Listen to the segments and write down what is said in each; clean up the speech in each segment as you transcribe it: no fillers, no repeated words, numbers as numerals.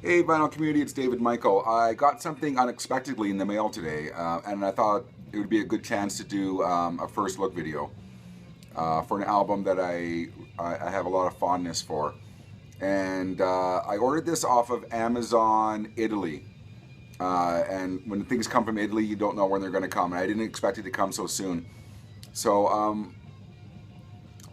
Hey, vinyl community, it's David Michael. I got something unexpectedly in the mail today, and I thought it would be a good chance to do a first look video for an album that I have a lot of fondness for. And I ordered this off of Amazon Italy. And when things come from Italy, you don't know when they're going to come. And I didn't expect it to come so soon. So I'm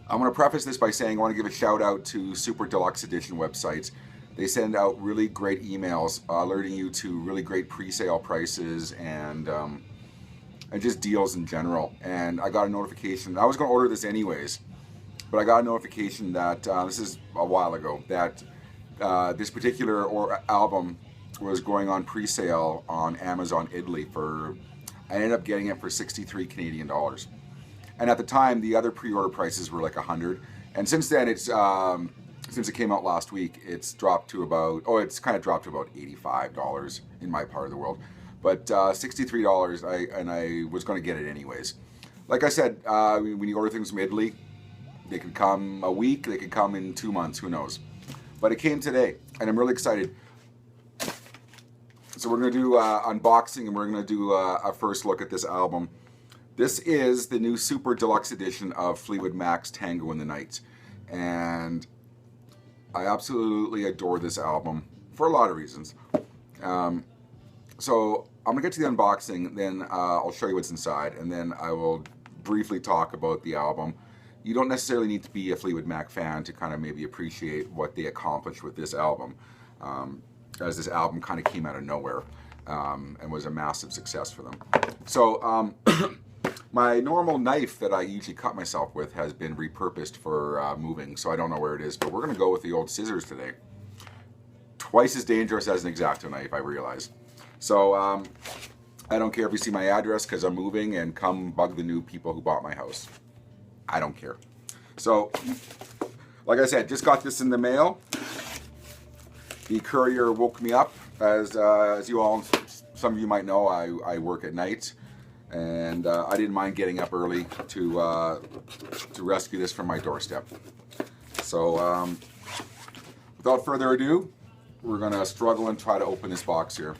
going to preface this by saying I want to give a shout out to Super Deluxe Edition websites. They send out really great emails alerting you to really great pre-sale prices and just deals in general. And I got a notification. I was going to order this anyways, but I got a notification that this is a while ago that this particular album was going on pre-sale on Amazon Italy for. I ended up getting it for 63 Canadian dollars. And at the time, the other pre-order prices were like 100. And since then, it's since it came out last week, it's dropped to about, it's kind of dropped to about $85 in my part of the world. But $63, I was going to get it anyways. Like I said, when you order things from Italy, they could come a week, they could come in 2 months, who knows. But it came today, and I'm really excited. So we're going to do unboxing, and we're going to do a first look at this album. This is the new Super Deluxe Edition of Fleetwood Mac's Tango in the Night. And I absolutely adore this album for a lot of reasons. So I'm going to get to the unboxing, then I'll show you what's inside, and then I will briefly talk about the album. You don't necessarily need to be a Fleetwood Mac fan to kind of maybe appreciate what they accomplished with this album, as this album kind of came out of nowhere and was a massive success for them. So my normal knife that I usually cut myself with has been repurposed for moving, so I don't know where it is, but we're going to go with the old scissors today. Twice as dangerous as an X-Acto knife, I realize. So I don't care if you see my address because I'm moving, and come bug the new people who bought my house. I don't care. So, like I said, just got this in the mail. The courier woke me up. As you all, some of you might know, I work at night. And I didn't mind getting up early to rescue this from my doorstep. So without further ado, we're going to struggle and try to open this box here.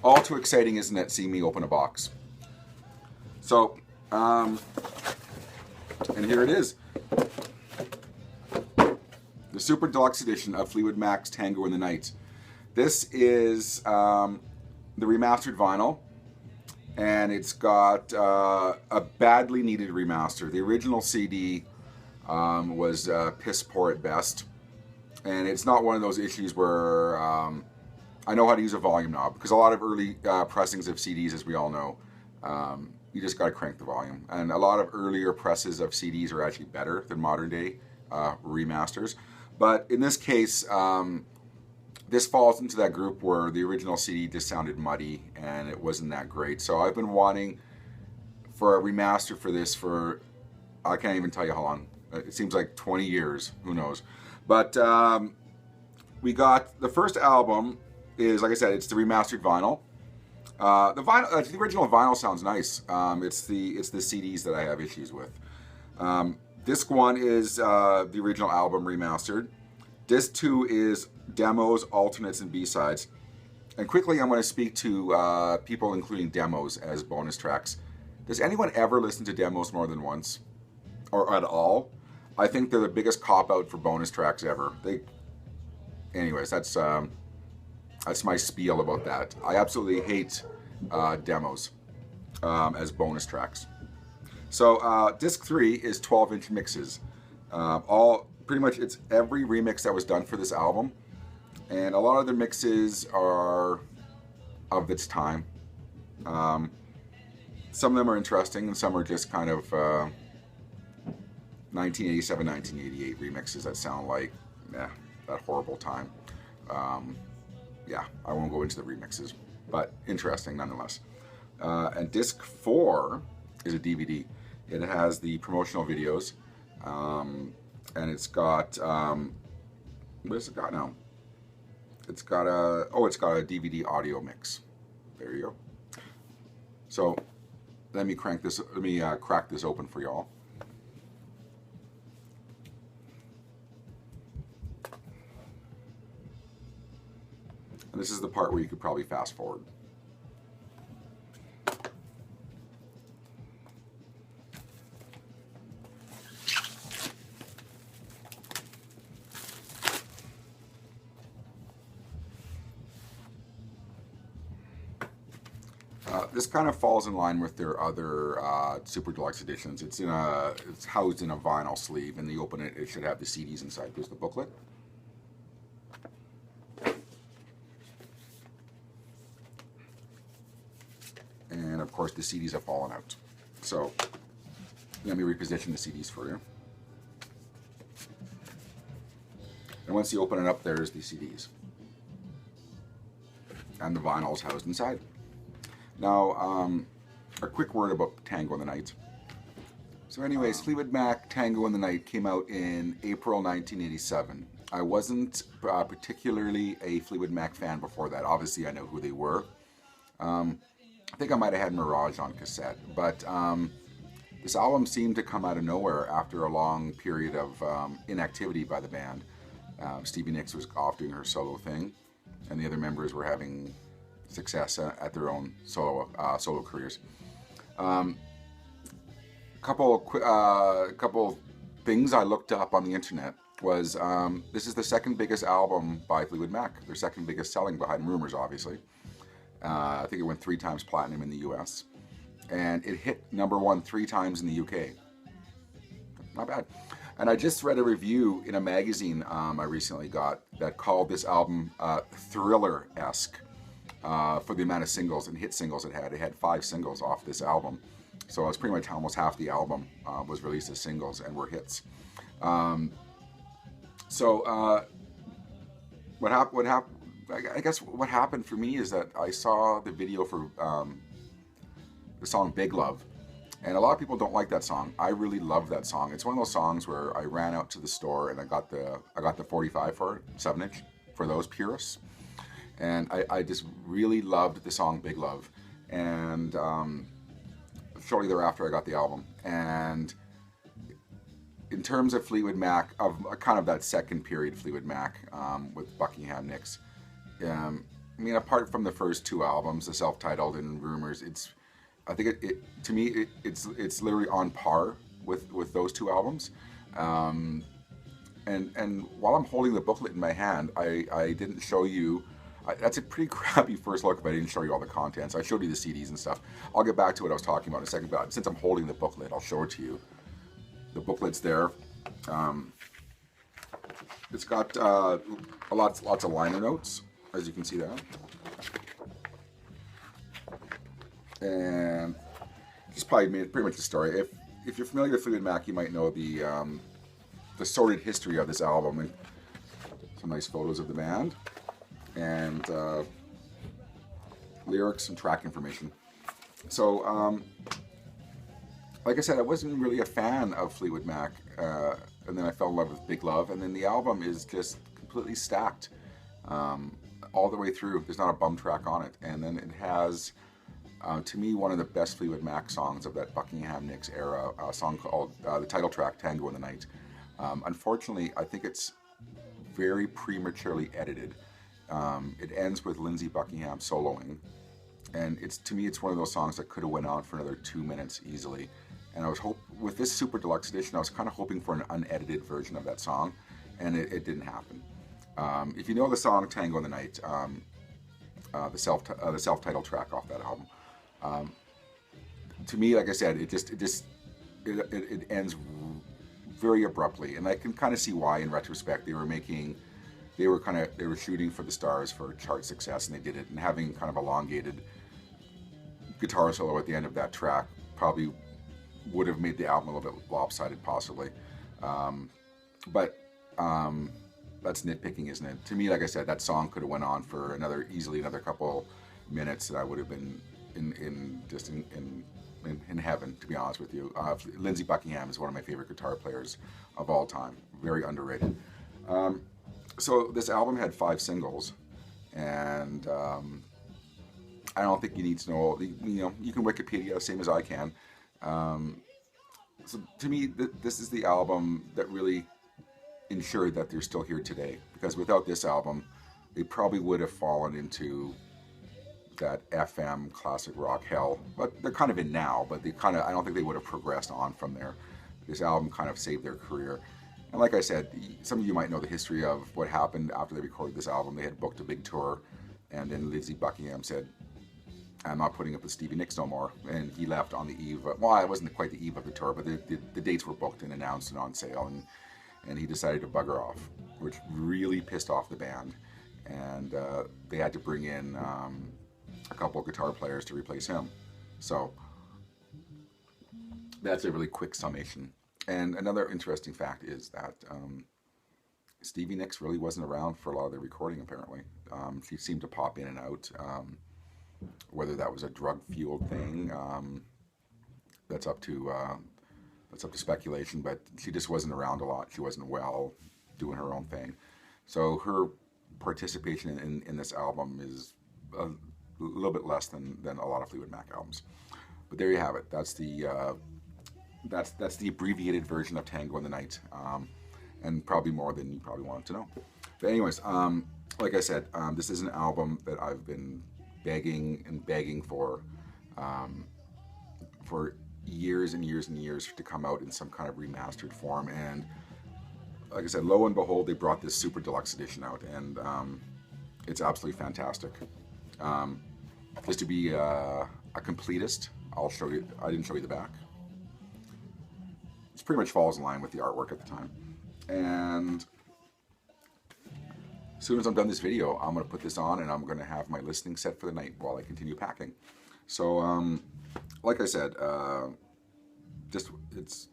All too exciting, isn't it, seeing me open a box? So, and here it is. The Super Deluxe Edition of Fleetwood Mac's Tango in the Night. This is the remastered vinyl, and it's got a badly needed remaster. The original CD was piss poor at best, and it's not one of those issues where I know how to use a volume knob, because a lot of early pressings of CDs, as we all know, you just got to crank the volume. And a lot of earlier presses of CDs are actually better than modern day remasters. But in this case, this falls into that group where the original CD just sounded muddy and it wasn't that great. So I've been wanting for a remaster for this for, I can't even tell you how long. It seems like 20 years, who knows. But we got the first album is, like I said, it's the remastered vinyl. The original vinyl sounds nice. It's the CDs that I have issues with. Disc 1 is the original album remastered. Disc 2 is demos, alternates, and B-sides. And quickly, I'm going to speak to people including demos as bonus tracks. Does anyone ever listen to demos more than once? Or at all? I think they're the biggest cop-out for bonus tracks ever. Anyways, that's my spiel about that. I absolutely hate demos as bonus tracks. So disc 3 is 12-inch mixes. Pretty much it's every remix that was done for this album. And a lot of the mixes are of its time. Some of them are interesting, and some are just kind of 1987, 1988 remixes that sound like that horrible time. Yeah, I won't go into the remixes, but interesting nonetheless. And disc 4 is a DVD. It has the promotional videos, and it's got what has it got now? It's got a DVD audio mix. There you go. So let me crack this open for y'all. And this is the part where you could probably fast forward. This kind of falls in line with their other Super Deluxe editions. It's housed in a vinyl sleeve, and you open it, it should have the CDs inside. There's the booklet. And of course the CDs have fallen out. So let me reposition the CDs for you. And once you open it up, there's the CDs. And the vinyl is housed inside. Now, a quick word about Tango in the Night. So anyways, Fleetwood Mac Tango in the Night came out in April 1987. I wasn't particularly a Fleetwood Mac fan before that. Obviously, I know who they were. I think I might have had Mirage on cassette, but this album seemed to come out of nowhere after a long period of inactivity by the band. Stevie Nicks was off doing her solo thing, and the other members were having success at their own solo careers. Couple things I looked up on the internet was this is the second biggest album by Fleetwood Mac. Their second biggest selling, behind Rumors, obviously. I think it went 3 times platinum in the US, and it hit #1 3 times in the UK. Not bad. And I just read a review in a magazine I recently got that called this album thriller-esque. For the amount of singles and hit singles it had. It had 5 singles off this album. So it's pretty much almost half the album was released as singles and were hits. What happened? I guess what happened for me is that I saw the video for the song Big Love. And a lot of people don't like that song. I really love that song. It's one of those songs where I ran out to the store and I got the 45 for it, 7-inch, for those purists. And I just really loved the song Big Love. And shortly thereafter I got the album. And in terms of Fleetwood Mac, of kind of that second period Fleetwood Mac with Buckingham Nicks, I mean, apart from the first 2 albums, the self-titled and Rumors, I think to me it's literally on par with those 2 albums. And while I'm holding the booklet in my hand, I didn't show you. That's a pretty crappy first look if I didn't show you all the contents. I showed you the CDs and stuff. I'll get back to what I was talking about in a second, but since I'm holding the booklet, I'll show it to you. The booklet's there. It's got lots of liner notes, as you can see there. And this probably made pretty much the story. If you're familiar with Fleetwood Mac, you might know the sordid history of this album. And some nice photos of the band. And lyrics and track information. So, like I said, I wasn't really a fan of Fleetwood Mac, and then I fell in love with Big Love, and then the album is just completely stacked all the way through. There's not a bum track on it, and then it has, to me, one of the best Fleetwood Mac songs of that Buckingham Nicks era, a song called the title track, Tango in the Night. Unfortunately, I think it's very prematurely edited. It ends with Lindsey Buckingham soloing, and to me it's one of those songs that could have went on for another 2 minutes easily. And I was with this Super Deluxe edition, I was kind of hoping for an unedited version of that song, and it didn't happen. If you know the song Tango in the Night, the self-titled track off that album, to me, like I said, it ends very abruptly, and I can kind of see why in retrospect. They were shooting for the stars for chart success, and they did it. And having kind of elongated guitar solo at the end of that track probably would have made the album a little bit lopsided, possibly. But that's nitpicking, isn't it? To me, like I said, that song could have went on for easily another couple minutes, and I would have been in heaven, to be honest with you. Lindsey Buckingham is one of my favorite guitar players of all time. Very underrated. So this album had 5 singles, and I don't think you need to know. You can Wikipedia, same as I can. So to me, this is the album that really ensured that they're still here today. Because without this album, it probably would have fallen into that FM classic rock hell, but they're kind of in now, but I don't think they would have progressed on from there. This album kind of saved their career. And like I said, some of you might know the history of what happened after they recorded this album. They had booked a big tour, and then Lindsey Buckingham said, I'm not putting up with Stevie Nicks no more. And he left on the eve of, well, it wasn't quite the eve of the tour, but the dates were booked and announced and on sale, and he decided to bugger off, which really pissed off the band. And they had to bring in a couple of guitar players to replace him. So that's a really quick summation. And another interesting fact is that Stevie Nicks really wasn't around for a lot of the recording, apparently. She seemed to pop in and out. Whether that was a drug-fueled thing, that's up to speculation, but she just wasn't around a lot. She wasn't well, doing her own thing. So her participation in this album is a little bit less than a lot of Fleetwood Mac albums. But there you have it. That's the abbreviated version of Tango in the Night, and probably more than you probably wanted to know. But anyways, like I said, this is an album that I've been begging and begging for years and years and years to come out in some kind of remastered form. And like I said, lo and behold, they brought this super deluxe edition out, and it's absolutely fantastic. Just to be a completist, I'll show you. I didn't show you the back. It pretty much falls in line with the artwork at the time. And as soon as I'm done this video, I'm going to put this on, and I'm going to have my listening set for the night while I continue packing. So, like I said, it's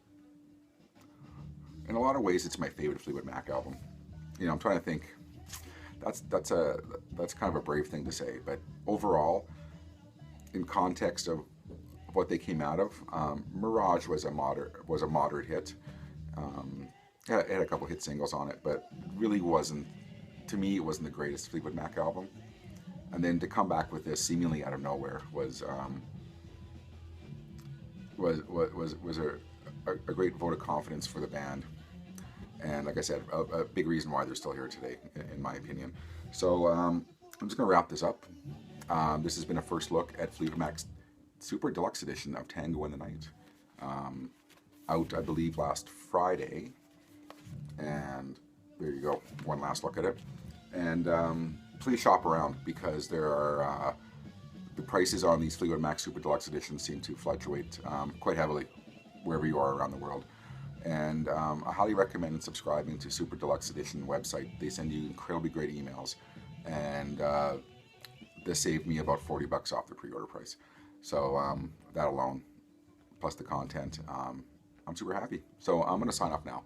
in a lot of ways it's my favorite Fleetwood Mac album. You know, I'm trying to think. That's kind of a brave thing to say, but overall, in context of what they came out of, Mirage was a moderate hit. It had a couple hit singles on it, but really wasn't. To me, it wasn't the greatest Fleetwood Mac album. And then to come back with this seemingly out of nowhere was a great vote of confidence for the band. And like I said, a big reason why they're still here today, in my opinion. So I'm just going to wrap this up. This has been a first look at Fleetwood Mac's Super Deluxe Edition of Tango in the Night. Out, I believe, last Friday. And there you go, one last look at it. And please shop around, because there are the prices on these Fleetwood Mac Super Deluxe Editions seem to fluctuate quite heavily wherever you are around the world. And I highly recommend subscribing to Super Deluxe Edition website. They send you incredibly great emails, and this saved me about $40 off the pre-order price. So that alone, plus the content, I'm super happy. So I'm going to sign off now.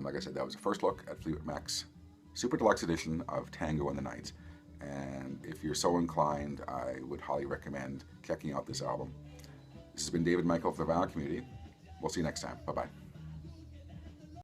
Like I said, that was a first look at Fleetwood Mac's Super Deluxe Edition of Tango in the Night. And if you're so inclined, I would highly recommend checking out this album. This has been David Michael for the Vinyl Community. We'll see you next time. Bye-bye.